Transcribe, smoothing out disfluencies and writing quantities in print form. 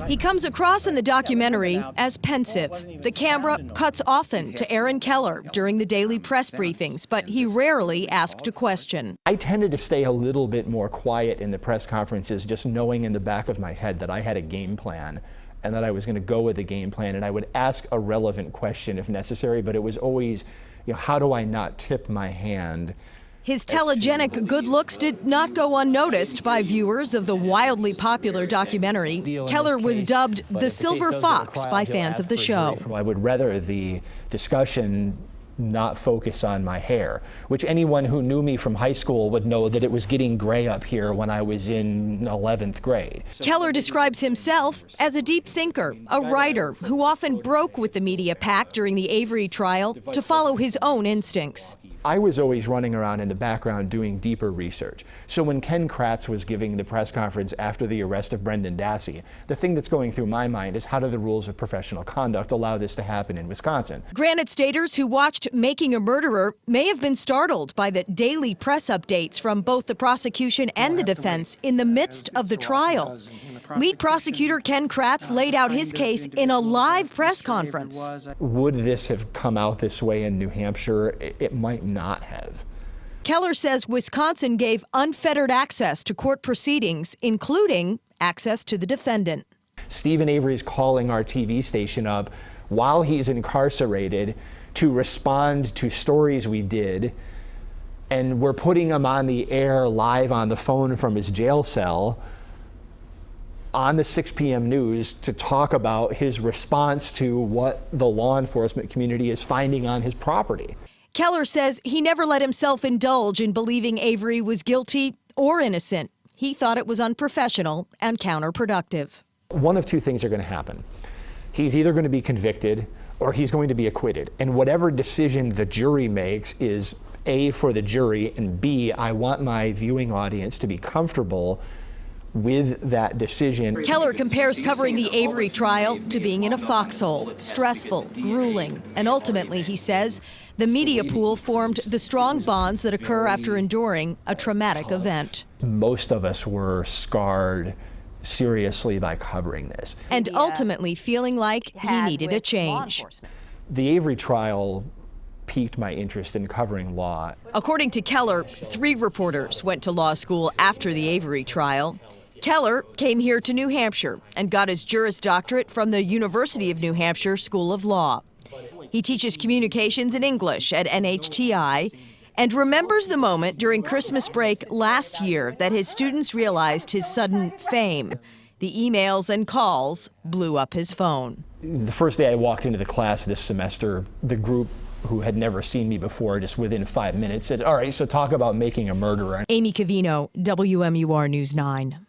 He comes across in the documentary as pensive. The camera cuts often to Aaron Keller during the daily press briefings, but he rarely asked a question. I tended to stay a little bit more quiet in the press conferences, just knowing in the back of my head that I had a game plan and that I was going to go with a game plan, and I would ask a relevant question if necessary, but it was always, how do I not tip my hand? His telegenic good looks did not go unnoticed by viewers of the wildly popular documentary. Keller was dubbed the Silver Fox by fans of the show. I would rather the discussion not focus on my hair, which anyone who knew me from high school would know that it was getting gray up here when I was in 11th grade. Keller describes himself as a deep thinker, a writer who often broke with the media pack during the Avery trial to follow his own instincts. I was always running around in the background doing deeper research. So when Ken Kratz was giving the press conference after the arrest of Brendan Dassey, the thing that's going through my mind is how do the rules of professional conduct allow this to happen in Wisconsin? Granite Staters who watched Making a Murderer may have been startled by the daily press updates from both the prosecution and the defense in the midst of the trial. Lead prosecutor Ken Kratz laid out his case in a live press conference. Would this have come out this way in New Hampshire? It might not have. Keller says Wisconsin gave unfettered access to court proceedings, including access to the defendant. Stephen Avery's calling our TV station up while he's incarcerated to respond to stories we did, and we're putting him on the air live on the phone from his jail cell on the 6 p.m. news to talk about his response to what the law enforcement community is finding on his property. Keller says he never let himself indulge in believing Avery was guilty or innocent. He thought it was unprofessional and counterproductive. One of two things are going to happen. He's either going to be convicted or he's going to be acquitted. And whatever decision the jury makes is A, for the jury, and B, I want my viewing audience to be comfortable with that decision. Keller compares covering the Avery trial to being in a foxhole, stressful, grueling, and ultimately, he says, the media pool formed the strong bonds that occur after enduring a traumatic event. Most of us were scarred seriously by covering this. And ultimately feeling like he needed a change. The Avery trial piqued my interest in covering law. According to Keller, 3 reporters went to law school after the Avery trial. Keller came here to New Hampshire and got his Juris Doctorate from the University of New Hampshire School of Law. He teaches communications and English at NHTI and remembers the moment during Christmas break last year that his students realized his sudden fame. The emails and calls blew up his phone. The first day I walked into the class this semester, the group who had never seen me before, just within 5 minutes, said, "All right, so talk about Making a Murderer." Amy Cavino, WMUR News 9.